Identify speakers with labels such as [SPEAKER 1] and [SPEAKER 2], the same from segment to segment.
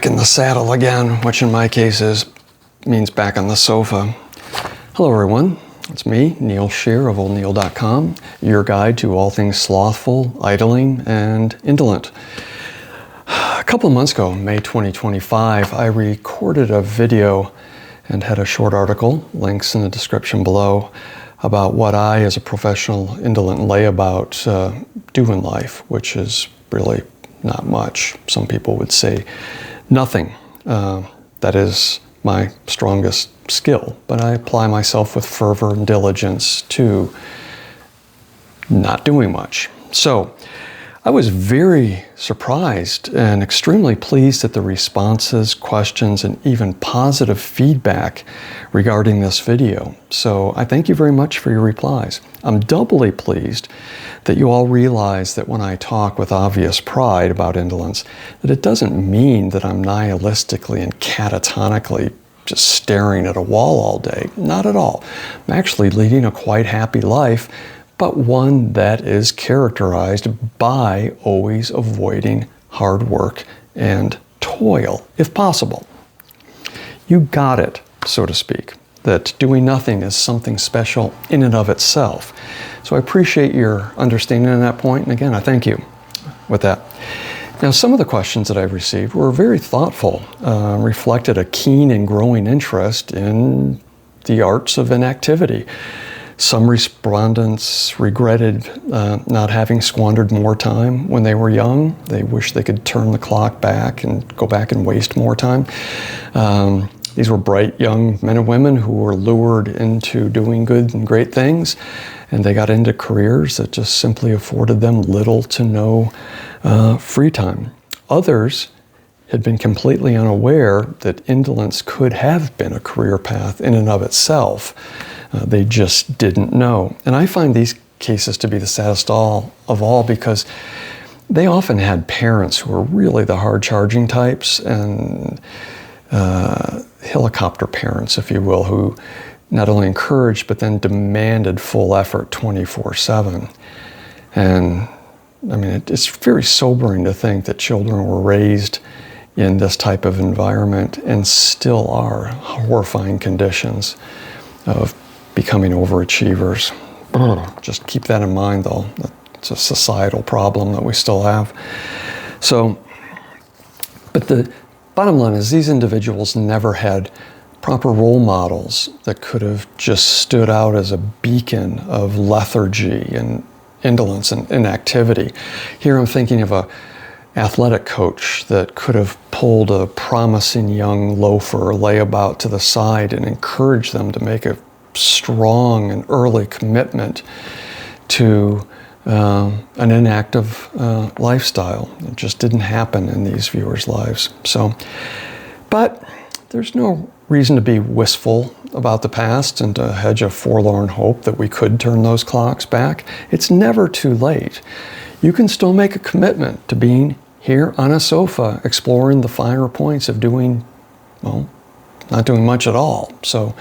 [SPEAKER 1] back in the saddle again, which in my case means back on the sofa. Hello everyone, it's me, Neal Shear of oldneal.com, your guide to all things slothful, idling, and indolent. A couple of months ago, May 2025, I recorded a video and had a short article, links in the description below, about what I, as a professional indolent layabout, do in life, which is really not much. Some people would say nothing. That is my strongest skill, but I apply myself with fervor and diligence to not doing much. So I was very surprised and extremely pleased at the responses, questions, and even positive feedback regarding this video. So I thank you very much for your replies. I'm doubly pleased that you all realize that when I talk with obvious pride about indolence, that it doesn't mean that I'm nihilistically and catatonically just staring at a wall all day. Not at all. I'm actually leading a quite happy life, but one that is characterized by always avoiding hard work and toil, if possible. You got it, so to speak, that doing nothing is something special in and of itself. So I appreciate your understanding on that point, and again, I thank you with that. Now, some of the questions that I've received were very thoughtful, reflected a keen and growing interest in the arts of inactivity. Some respondents regretted not having squandered more time when they were young. They wish they could turn the clock back and go back and waste more time. These were bright young men and women who were lured into doing good and great things, and they got into careers that just simply afforded them little to no free time. Others had been completely unaware that indolence could have been a career path in and of itself. They just didn't know. And I find these cases to be the saddest of all because they often had parents who were really the hard-charging types and helicopter parents, if you will, who not only encouraged but then demanded full effort 24/7. And I mean, it's very sobering to think that children were raised in this type of environment and still are horrifying conditions of becoming overachievers. Just keep that in mind, though. It's a societal problem that we still have. So, but the bottom line is these individuals never had proper role models that could have just stood out as a beacon of lethargy and indolence and inactivity. Here I'm thinking of an athletic coach that could have pulled a promising young loafer layabout to the side and encouraged them to make a strong and early commitment to an inactive lifestyle. It just didn't happen in these viewers' lives. So, but there's no reason to be wistful about the past and to hedge a forlorn hope that we could turn those clocks back. It's never too late. You can still make a commitment to being here on a sofa, exploring the finer points of doing, well, not doing much at all. So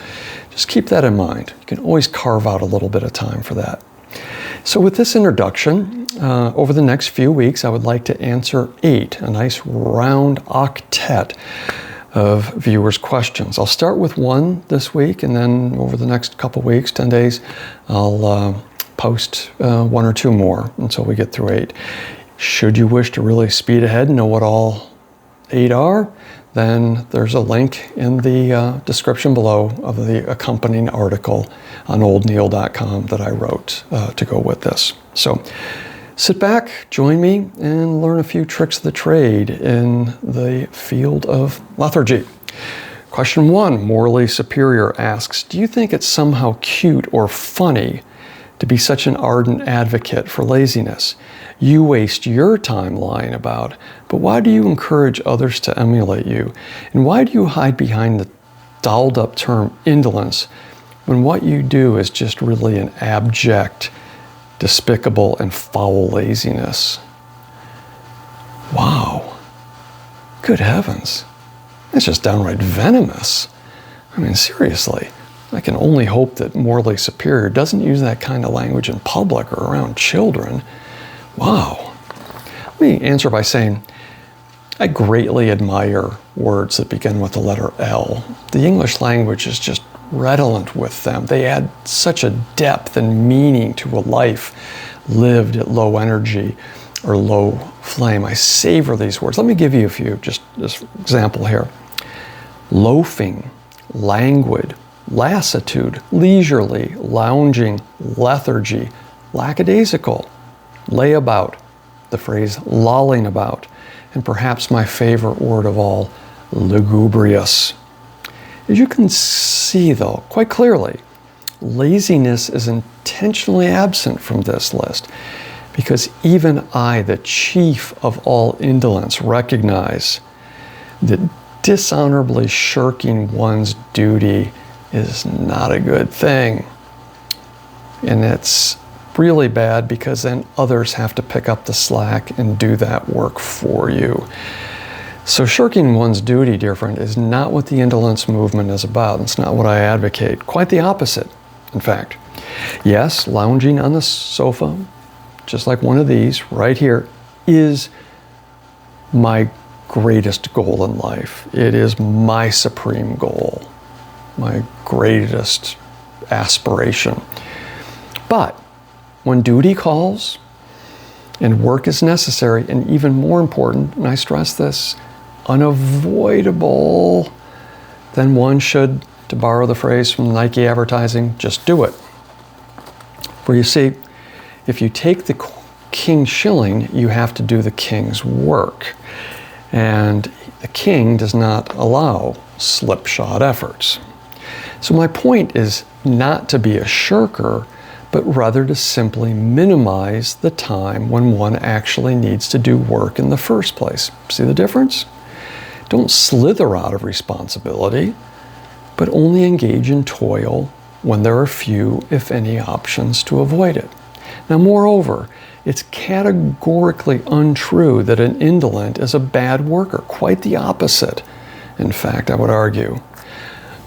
[SPEAKER 1] just keep that in mind. You can always carve out a little bit of time for that. So with this introduction, over the next few weeks, I would like to answer 8, a nice round octet of viewers' questions. I'll start with one this week, and then over the next couple weeks, 10 days, I'll post 1 or 2 more until we get through 8. Should you wish to really speed ahead and know what all 8 are, then there's a link in the description below of the accompanying article on oldneal.com that I wrote to go with this. So sit back, join me, and learn a few tricks of the trade in the field of lethargy. Question 1, Morally Superior asks, do you think it's somehow cute or funny to be such an ardent advocate for laziness? You waste your time lying about, but why do you encourage others to emulate you? And why do you hide behind the dolled up term indolence when what you do is just really an abject, despicable, and foul laziness? Wow. Good heavens. That's just downright venomous. I mean, seriously. I can only hope that Morally Superior doesn't use that kind of language in public or around children. Wow. Let me answer by saying, I greatly admire words that begin with the letter L. The English language is just redolent with them. They add such a depth and meaning to a life lived at low energy or low flame. I savor these words. Let me give you a few, just this example here. Loafing, languid, lassitude, leisurely, lounging, lethargy, lackadaisical, layabout, the phrase lolling about, and perhaps my favorite word of all, lugubrious. As you can see, though, quite clearly, laziness is intentionally absent from this list because even I, the chief of all indolence, recognize that dishonorably shirking one's duty is not a good thing. And it's really bad because then others have to pick up the slack and do that work for you. So shirking one's duty, dear friend, is not what the indolence movement is about. It's not what I advocate. Quite the opposite, in fact. Yes, lounging on the sofa, just like one of these right here, is my greatest goal in life. It is my supreme goal, my greatest aspiration. But when duty calls and work is necessary, and even more important, and I stress this, unavoidable, then one should, to borrow the phrase from Nike advertising, just do it. For you see, if you take the king's shilling, you have to do the king's work. And the king does not allow slipshod efforts. So my point is not to be a shirker, but rather to simply minimize the time when one actually needs to do work in the first place. See the difference? Don't slither out of responsibility, but only engage in toil when there are few, if any, options to avoid it. Now, moreover, it's categorically untrue that an indolent is a bad worker. Quite the opposite, in fact, I would argue.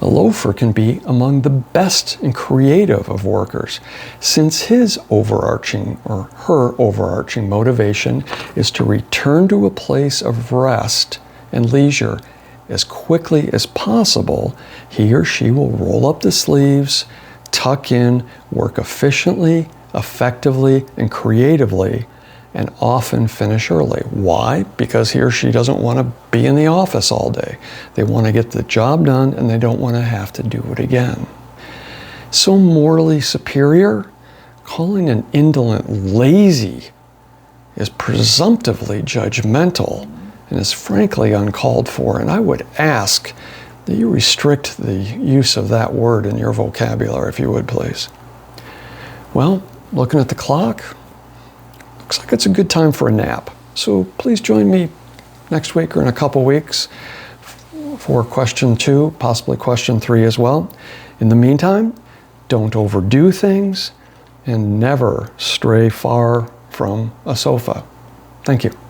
[SPEAKER 1] A loafer can be among the best and creative of workers, since his overarching or her overarching motivation is to return to a place of rest and leisure as quickly as possible. He or she will roll up the sleeves, tuck in, work efficiently, effectively, and creatively, and often finish early. Why? Because he or she doesn't want to be in the office all day. They want to get the job done and they don't want to have to do it again. So morally superior, calling an indolent lazy is presumptively judgmental and is frankly uncalled for. And I would ask that you restrict the use of that word in your vocabulary, if you would, please. Well, looking at the clock, looks like it's a good time for a nap. So please join me next week or in a couple weeks for question 2, possibly question 3 as well. In the meantime, don't overdo things and never stray far from a sofa. Thank you.